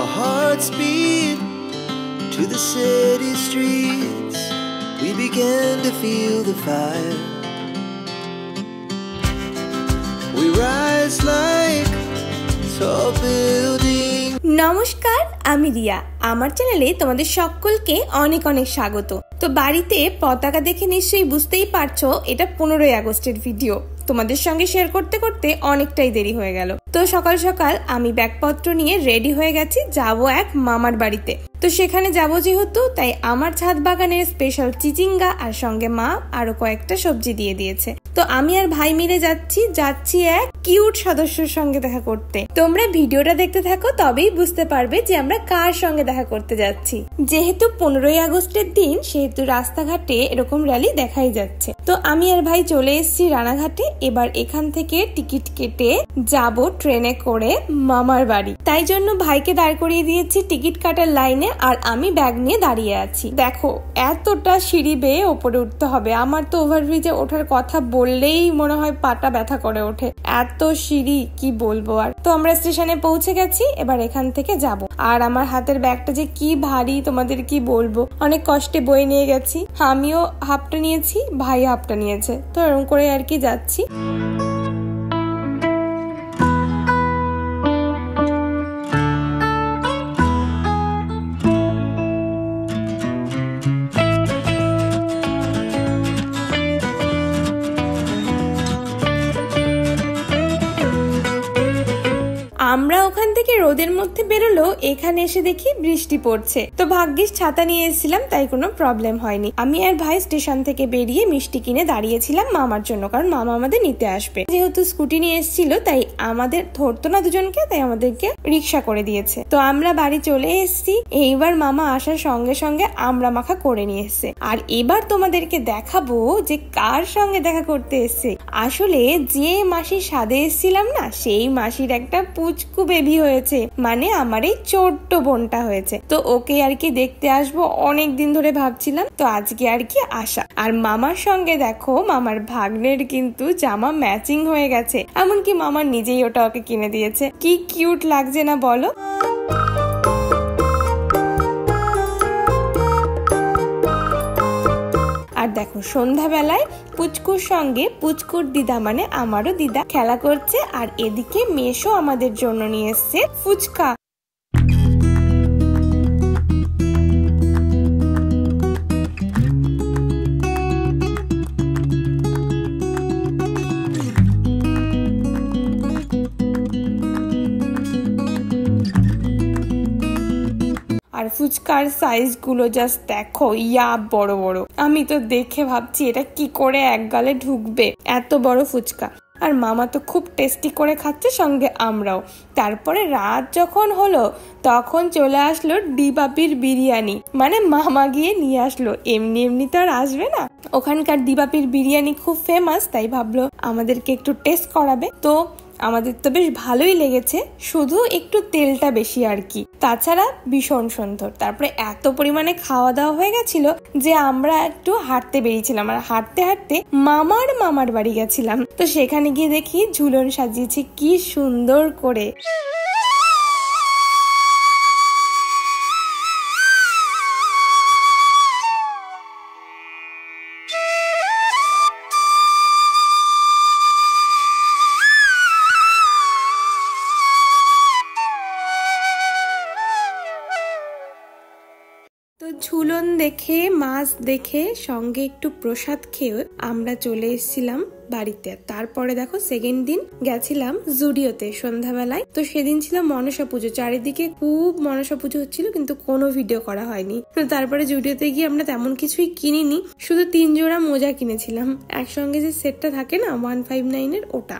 Our hearts beat to the city streets. We began to feel the fire. We rise like tall buildings. নমস্কার, আমি রিয়া। আমার চ্যানেলে তোমাদের সকলকে অনেক অনেক স্বাগত। তো বাড়িতে পতাকা দেখে নিশ্চয়ই বুঝতেই পারছো এটা 15ই আগস্টের ভিডিও। তোমাদের সঙ্গে শেয়ার করতে করতে অনেকটাই দেরি হয়ে গেল। তো সকাল সকাল আমি ব্যাগপত্র নিয়ে রেডি হয়ে গেছি, যাব এক মামার বাড়িতে। তো সেখানে যাব যেহেতু, তাই আমার ছাদ বাগানের স্পেশাল চিচিঙ্গা আর সঙ্গে মা আরো কয়েকটা সবজি দিয়ে দিয়েছে। তো আমি আর ভাই মিলে যাচ্ছি এক কিউট সদস্যের সঙ্গে দেখা করতে। তোমরা ভিডিওটা দেখতে থাকো, তবেই বুঝতে পারবে যে আমরা কার সঙ্গে দেখা করতে যাচ্ছি। যেহেতু 15ই আগস্টের দিন, সেহেতু রাস্তাঘাটে এরকম র্যালি দেখাই যাচ্ছে। তো আমি আর ভাই চলে এসেছি রানাঘাটে। এবার এখান থেকে টিকিট কেটে যাব ট্রেনে করে মামার বাড়ি। তাই জন্য ভাইকে দাঁড় করিয়ে দিয়েছি টিকিট কাটার লাইনে, আর আমি ব্যাগ নিয়ে দাঁড়িয়ে আছি। দেখো এতটা সিঁড়ি বেয়ে ওপরে উঠতে হবে। আমার তো ওভারব্রিজে ওঠার কথা বললেই মনে হয় পাটা ব্যথা করে ওঠে, এত সিঁড়ি কি বলবো। আর তো আমরা স্টেশনে পৌঁছে গেছি, এবার এখান থেকে যাব। আর আমার হাতের ব্যাগটা যে কি ভারী তোমাদের কি বলবো, অনেক কষ্টে বয়ে নিয়ে গেছি। আমিও হাফটা নিয়েছি, ভাই হাফটা নিয়েছে। তো এরকম করে আর কি যাচ্ছি। আমরা ওখান থেকে রোদের মধ্যে বেরোলো, এখানে এসে দেখি বৃষ্টি পড়ছে। তো ভাগ্যিস ছাতা নিয়ে এসেছিলাম, তাই কোনো প্রবলেম হয়নি। আমি আর ভাই স্টেশন থেকে বেরিয়ে মিষ্টি কিনে দাঁড়িয়েছিলাম মামার জন্য, কারণ মামা আমাদের নিতে আসবে। যেহেতু স্কুটি নিয়ে এসেছিল, তাই আমাদের ধরতো না দুজনকে, তাই আমাদেরকে রিক্সা করে দিয়েছে। তো আমরা বাড়ি চলে এসেছি। এইবার মামা আসার সঙ্গে সঙ্গে আমরা মাখা করে নিয়ে এসছে। আর এবার তোমাদেরকে দেখাবো যে কার সঙ্গে দেখা করতে এসছে। আসলে যে মাসির সাথে এসেছিলাম না, সেই মাসির একটা পুচকু বেবি হয়েছে, মানে আমার এই ছোট্ট বোনটা হয়েছে। তো ওকে আর কি দেখতে আসবো অনেক দিন ধরে ভাবছিলাম, তো আজকে আর কি আসা। আর মামার সঙ্গে দেখো, মামার ভাগ্নের কিন্তু জামা ম্যাচিং হয়ে গেছে, এমনকি মামার নিজেই ওটা ওকে কিনে দিয়েছে। কি কিউট লাগছে না বলো। আর দেখো সন্ধ্যাবেলায় পুচকুর সঙ্গে পুচকুর দিদা, মানে আমারও দিদা, খেলা করছে। আর এদিকে মেশো আমাদের জন্য নিয়ে এসছে ফুচকা। আর ফুচকার সাইজ গুলো জাস্ট দেখো, ইয়া বড় বড়। আমি তো দেখে ভাবছি এটা কি করে এক গালে ঢুকবে, এত বড় ফুচকা। আর মামা তো খুব টেস্টি করে খাচ্ছে, সঙ্গে আমরাও। তারপরে রাত যখন হলো, তখন চলে আসলো ডিবাপির বিরিয়ানি, মানে মামা গিয়ে নিয়ে আসলো। এমনি এমনি তো আর আসবে না, ওখানকার ডিবাপির বিরিয়ানি খুব ফেমাস, তাই ভাবলো আমাদেরকে একটু টেস্ট করাবে। তো আমাদের তো বেশ ভালোই লেগেছে, শুধু একটু তেলটা বেশি আর কি, তাছাড়া ভীষণ সুন্দর। তারপরে এত পরিমাণে খাওয়া দাওয়া হয়ে গেছিল যে আমরা একটু হাঁটতে বেরিয়েছিলাম, আর হাঁটতে হাঁটতে মামার বাড়ি গেছিলাম। তো সেখানে গিয়ে দেখি ঝুলন সাজিয়েছে কি সুন্দর করে। তো ঝুলন দেখে, মাছ দেখে, সঙ্গে একটু প্রসাদ খেয়ে আমরা চলে এসেছিলাম বাড়িতে। তারপরে দেখো সেকেন্ড দিন গেছিলাম জুডিওতে সন্ধ্যাবেলায়। তো সেদিন ছিল মনসা পুজো, চারিদিকে খুব মনসা পুজো হচ্ছিল, কিন্তু কোনো ভিডিও করা হয়নি। তারপরে জুডিওতে গিয়ে আমরা তেমন কিছুই কিনিনি, শুধু 3 জোড়া মোজা কিনেছিলাম। একসঙ্গে যে সেটটা থাকে না 159-এর, ওটা।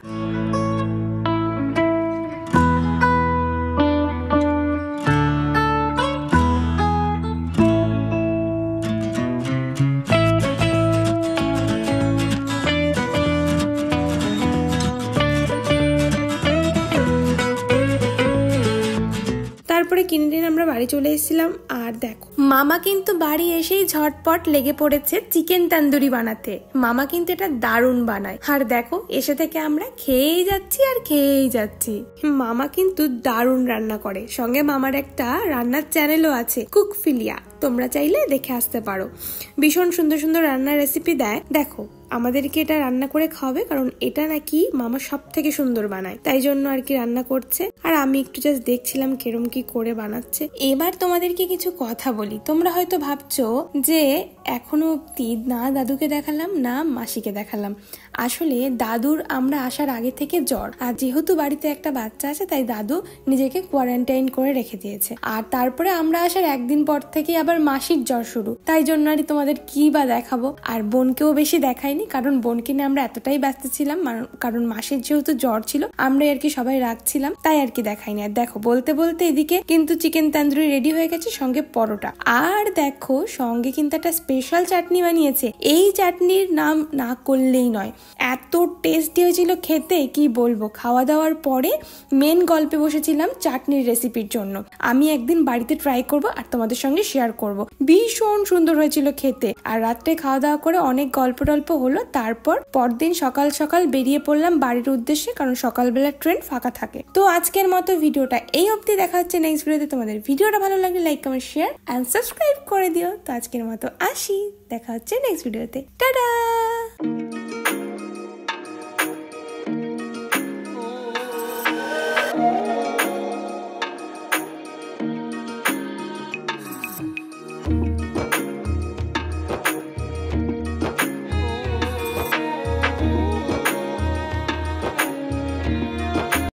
তারপরে কিনে আমরা বাড়ি চলে এসেছিলাম। আর দেখো মামা কিন্তু বাড়ি এসেই ঝটপট লেগে পড়েছে চিকেন তন্দুরি বানাতে। মামা কিন্তু এটা দারুণ বানায়। আর দেখো এসে থেকে আমরা খেয়েই যাচ্ছি আর খেয়েই যাচ্ছি। মামা কিন্তু দারুণ রান্না করে, সঙ্গে মামার একটা রান্নার চ্যানেলও আছে কুকফিলিয়া, তোমরা চাইলে দেখে আসতে পারো। ভীষণ সুন্দর সুন্দর রান্নার রেসিপি দেয়। দেখো আমাদেরকে এটা রান্না করে খাওয়াবে, কারণ এটা নাকি মামা সব থেকে সুন্দর বানায়, তাই জন্য আর কি রান্না করছে। আর আমি একটু জাস্ট দেখছিলাম কেরম কি করে বানাচ্ছে। এবার তোমাদেরকে কিছু কথা বলি। তোমরা হয়তো ভাবছো যে এখনো অব্দি না দাদুকে দেখালাম না মাসিকে দেখালাম। আসলে দাদুর আমরা আসার আগে থেকে জ্বর, আর যেহেতু বাড়িতে একটা বাচ্চা আছে তাই দাদু নিজেকে কোয়ারেন্টাইন করে রেখে দিয়েছে। আর তারপরে আমরা আসার একদিন পর থেকে আবার মাসির জ্বর শুরু, তাই জন্য আর তোমাদের কি বা দেখাবো। আর বোনকেও বেশি দেখাই, কারণ বোনকে নিয়ে আমরা এতটাই ব্যস্ত ছিলাম, কারণ মাসের যেহেতু জ্বর ছিল আমরাই আর কি সবাই রাখছিলাম, তাই আর কি দেখাইনি। আর দেখো বলতে বলতে এদিকে কিন্তু চিকেন তন্দুরি রেডি হয়ে গেছে, সঙ্গে পরোটা। আর দেখো সঙ্গে কিন্তু একটা স্পেশাল চাটনি বানিয়েছে। এই চাটনির নাম না করলেই নয়, এত টেস্টি হয়েছিল খেতে কি বলবো। খাওয়া দাওয়ার পরে মেন গল্পে বসেছিলাম চাটনির রেসিপির জন্য। আমি একদিন বাড়িতে ট্রাই করব আর তোমাদের সঙ্গে শেয়ার করব। ভীষণ সুন্দর হয়েছিল খেতে। আর রাত্রে খাওয়া দাওয়া করে অনেক গল্প টল্প হলো। তারপর পরদিন সকাল সকাল বেরিয়ে পড়লাম বাড়ির উদ্দেশ্যে, কারণ সকালবেলা ট্রেন ফাঁকা থাকে। তো আজকের মতো ভিডিওটা এই অবধি, দেখা হচ্ছে নেক্সট ভিডিওতে। তোমাদের ভিডিওটা ভালো লাগলে like comment share and subscribe করে দিও। তো আজকের মতো আসি, দেখা হচ্ছে নেক্সট ভিডিওতে। টাটা।